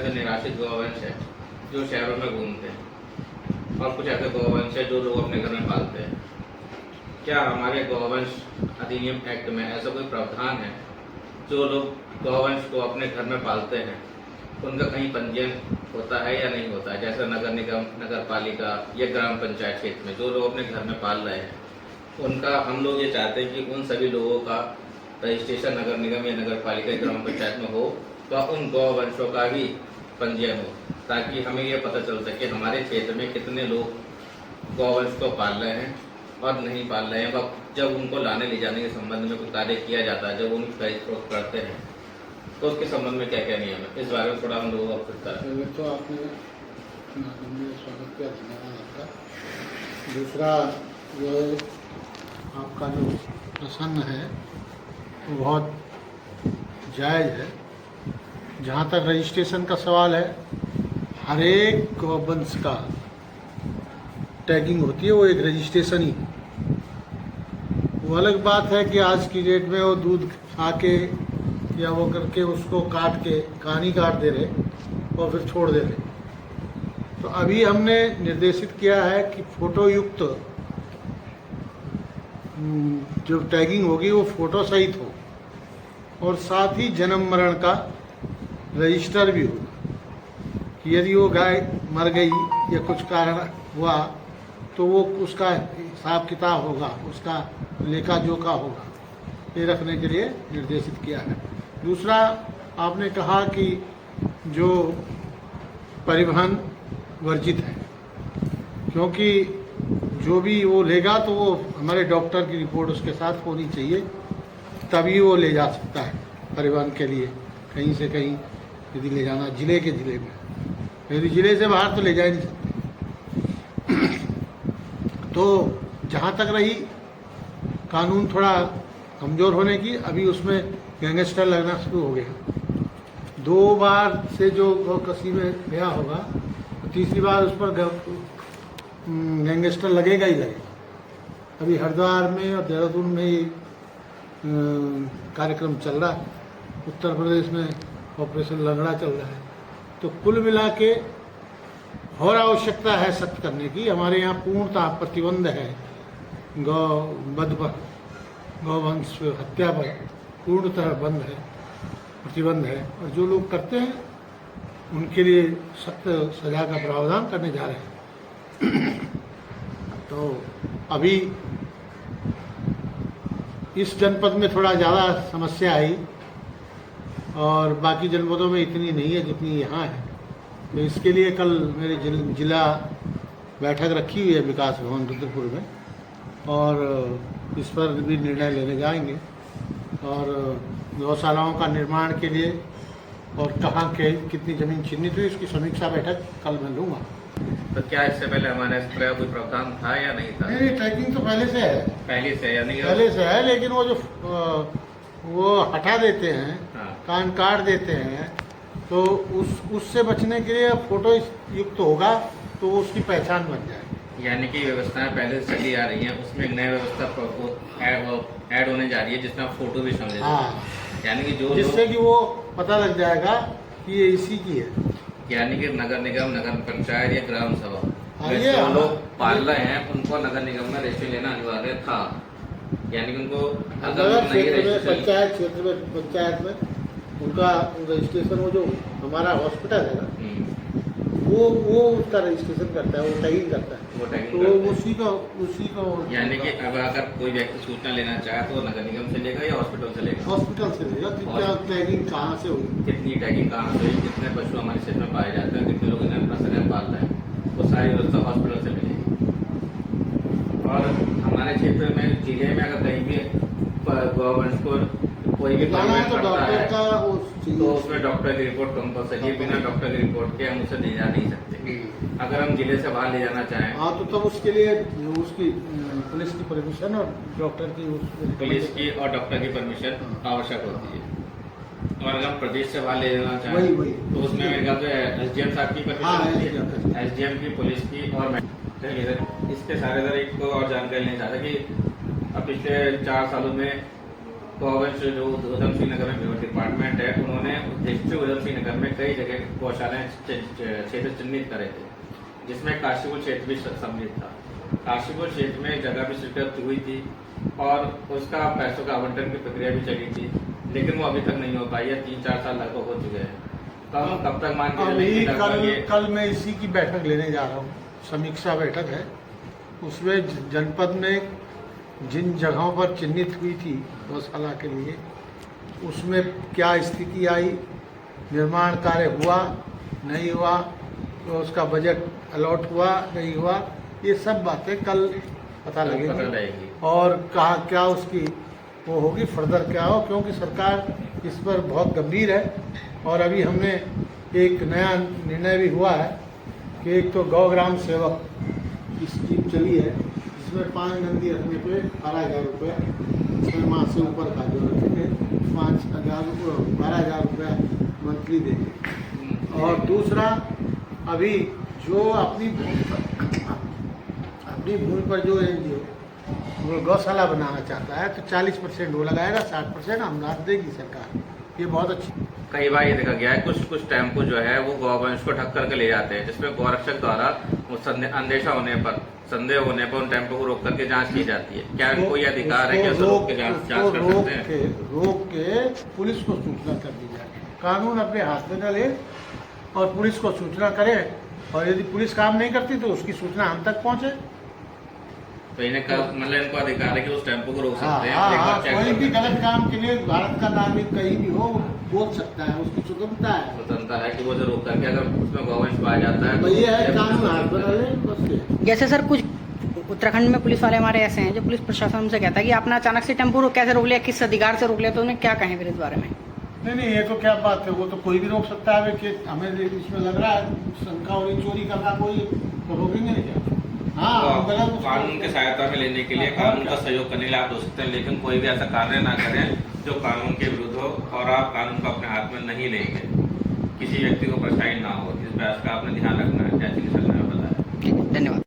ऐसे निराश्रित गौवंश है जो शहरों में घूमते हैं, और कुछ ऐसे गौवंश है जो लोग अपने घर में पालते हैं। क्या हमारे गौवंश अधिनियम एक्ट में ऐसा कोई प्रावधान है जो लोग गौवंश को अपने घर में पालते हैं उनका कहीं पंजीयन होता है या नहीं होता है? जैसे नगर निगम, नगर पालिका या ग्राम पंचायत क्षेत्र में जो लोग अपने घर में पाल रहे हैं उनका हम लोग ये चाहते हैं कि उन सभी लोगों का रजिस्ट्रेशन नगर निगम या नगर पालिका या ग्राम पंचायत में हो, तो उन गौवंशों का भी पंजीयन हो, ताकि हमें ये पता चल सके हमारे क्षेत्र में कितने लोग गौवंश को पाल रहे हैं और नहीं पाल रहे हैं। जब उनको लाने ले जाने के संबंध में कोई कार्य किया जाता है, जब उनकी खरीद फरोख्त करते हैं, तो उसके संबंध में क्या क्या नियम है, इस बारे में थोड़ा हम लोगों को अवगत करें। तो आपने स्वागत किया, धन्यवाद आपका। दूसरा ये आपका जो प्रश्न है वो बहुत जायज़ है। जहाँ तक रजिस्ट्रेशन का सवाल है, हर एक गौवंश का टैगिंग होती है, वो एक रजिस्ट्रेशन ही है। वो अलग बात है कि आज की डेट में वो दूध खा के या वो करके उसको काट के कहानी काट दे रहे और फिर छोड़ दे रहे। तो अभी हमने निर्देशित किया है कि फोटो युक्त जो टैगिंग होगी वो फोटो सहित हो, और साथ ही जन्म मरण का रजिस्टर भी हो कि यदि वो गाय मर गई या कुछ कारण हुआ तो वो उसका हिसाब किताब होगा, उसका लेखा जोखा होगा, ये रखने के लिए निर्देशित किया है। दूसरा, आपने कहा कि जो परिवहन वर्जित है, क्योंकि जो भी वो लेगा तो वो हमारे डॉक्टर की रिपोर्ट उसके साथ होनी चाहिए, तभी वो ले जा सकता है परिवहन के लिए कहीं से कहीं, यदि ले जाना जिले के जिले में, यदि जिले से बाहर तो ले जा ही नहीं सकते। तो जहाँ तक रही कानून थोड़ा कमज़ोर होने की, अभी उसमें गैंगस्टर लगना शुरू हो गया। 2 बार से जो गौकसी में गया होगा तो तीसरी बार उस पर गैंगस्टर लगेगा ही लगेगा। अभी हरिद्वार में और देहरादून में ही कार्यक्रम चल रहा है, उत्तर प्रदेश में ऑपरेशन लंगड़ा चल रहा है। तो कुल मिला के और आवश्यकता है सख्त करने की। हमारे यहाँ पूर्णतः प्रतिबंध है गौवध पर, गौवंश हत्या पर पूर्णतः बंद है, प्रतिबंध है, और जो लोग करते हैं उनके लिए सख्त सजा का प्रावधान करने जा रहे हैं। तो अभी इस जनपद में थोड़ा ज़्यादा समस्या आई और बाकी जनपदों में इतनी नहीं है जितनी यहाँ है। तो इसके लिए कल मेरे जिला बैठक रखी हुई है विकास भवन रुद्रपुर में, और इस पर भी निर्णय लेने जाएंगे। और गौशालाओं का निर्माण के लिए और कहाँ के कितनी ज़मीन चिन्हित हुई, इसकी समीक्षा बैठक कल मैं लूँगा। तो क्या इससे पहले हमारे इस तरह कोई प्रावधान था या नहीं था? नहीं, ट्रैकिंग तो पहले से है, पहले से यानी पहले से है, लेकिन वो जो वो हटा देते हैं, हाँ। कान काट देते हैं, तो उससे बचने के लिए फोटो युक्त होगा तो उसकी पहचान बन जाएगी। यानी कि व्यवस्थाएं पहले से चली आ रही हैं, उसमें एक नई व्यवस्था ऐड होने जा रही है जिसमें आप फोटो भी समझे। हाँ, यानी कि जो जिससे कि वो पता लग जाएगा कि ये इसी की है। यानी कि नगर निगम, नगर पंचायत या ग्राम सभा में ये जो लोग पाल रहे हैं उनको नगर निगम में रजिस्ट्रेशन लेना अनिवार्य था। यानी कि उनको अगर पंचायत क्षेत्र में, पंचायत में उनका रजिस्ट्रेशन, वो जो हमारा हॉस्पिटल है ना, वो उसका रजिस्ट्रेशन करता है, वो टैगिंग करता है, तो उसी का यानी कि अब अगर कोई व्यक्ति सूचना लेना चाहे तो नगर निगम से लेगा या हॉस्पिटल से लेगा? हॉस्पिटल से लेगा। कितना टैगिंग कहाँ से होगी, कितनी टैगिंग कहाँ से हुई, कितने पशु हमारे क्षेत्र में पाए जाते हैं, कितने लोग इन्हें अपना समय पाल रहे हैं, वो सारी व्यवस्था हॉस्पिटल से मिलेगी। और हमारे क्षेत्र में जिले में अगर कहीं भी गवर्नमेंट को कोई भी है तो डॉक्टर का तो उसमें डॉक्टर की रिपोर्ट कंपलसरी है, बिना डॉक्टर की रिपोर्ट के हम उसे ले जा नहीं सकते। अगर हम जिले से बाहर ले जाना चाहें, हाँ, तो तब उसके लिए उसकी पुलिस की परमिशन और डॉक्टर की पुलिस की और डॉक्टर की परमिशन आवश्यक होती है। और अगर हम प्रदेश से बाहर ले जाना चाहें वही तो उसमें मेरे ख्याल से SDM साहब की परमिशन होती है, SDM की, पुलिस की। और इसके सारे एक और जानकारी लेना चाहता कि अब पिछले 4 सालों में गौवंश जो उधमसिंह नगर में डिपार्टमेंट है, उन्होंने डिस्ट्रिक्ट उधमसिंह नगर में कई जगह गौशालाएं क्षेत्र चिन्हित करे थे, जिसमें काशीपुर क्षेत्र भी सम्मिलित था। काशीपुर क्षेत्र में जगह भी स्वीकृत हुई थी और उसका पैसों का आवंटन की प्रक्रिया भी चली थी, लेकिन वो अभी तक नहीं हो पाई है। 3-4 साल लगभग हो चुके हैं। कब तक मान के कल मैं इसी की बैठक लेने जा रहा हूँ, समीक्षा बैठक है। उसमें जनपद में जिन जगहों पर चिन्हित हुई थी गौशाला के लिए, उसमें क्या स्थिति आई, निर्माण कार्य हुआ नहीं हुआ, तो उसका बजट अलॉट हुआ नहीं हुआ, ये सब बातें कल पता लगेगी और कहाँ क्या उसकी वो होगी, फर्दर क्या हो, क्योंकि सरकार इस पर बहुत गंभीर है। और अभी हमने एक नया निर्णय भी हुआ है कि एक तो गौग्राम सेवक की स्कीम चली है, जिसमें 5 नंदी रखने पे 12,000 रुपये 6 माह से ऊपर का जो रखेंगे 12,000 रुपये मंथली देंगे। और दूसरा, अभी जो अपनी भूमि पर जो एनजीओ वो गौशाला बनाना चाहता है तो 40% वो लगाएगा, 60% अनुदान देगी सरकार। ये बहुत अच्छी। कई बार ये देखा गया है कुछ टेम्पो जो है वो गौवंश को ठग करके ले जाते हैं, जिसमें गौरक्षक द्वारा संदेह होने पर उन टेम्पो को रोक करके जांच की जाती है। क्या इनको ये अधिकार है कि ऐसा रोक के जांच कर सकते हैं? रोक के पुलिस को सूचना कर दी जाए। कानून अपने हाथ में न ले और पुलिस को सूचना करे, और यदि पुलिस काम नहीं करती तो उसकी सूचना हम तक पहुंचे। तो इन्हें मतलब इनको अधिकार है कि उस टेम्पो को रोक सकते हैं। कोई भी गलत काम के लिए भारत का नागरिक कहीं भी हो बोल सकता है, उसकी स्वतंत्रता है कि वो जो रोक करके अगर उसमें गौवंश पाया जाता है तो ये है कानून हाथ बना ले बस। जैसे सर कुछ उत्तराखंड में पुलिस वाले हमारे ऐसे हैं जो पुलिस प्रशासन हमसे कहता है कि आपने अचानक से टेम्पो कैसे रोक लिया, किस अधिकार से रोक लिया, तो उन्हें क्या कहें फिर इस बारे में? नहीं, ये तो क्या बात है, वो तो कोई भी रोक सकता है। कि हमें इसमें लग रहा है शंका हो रही चोरी करना, कोई तो रोकेंगे नहीं क्या? हाँ, कानून की सहायता में लेने के लिए, कानून का सहयोग करने के लिए आप हो सकते हैं, लेकिन कोई भी ऐसा कार्य ना करें जो कानून के विरुद्ध हो और आप कानून को अपने हाथ में नहीं लेंगे, किसी व्यक्ति को परेशानी ना हो। इस बात का आपने ध्यान रखना है, जैसे कि सर ने बताया। धन्यवाद।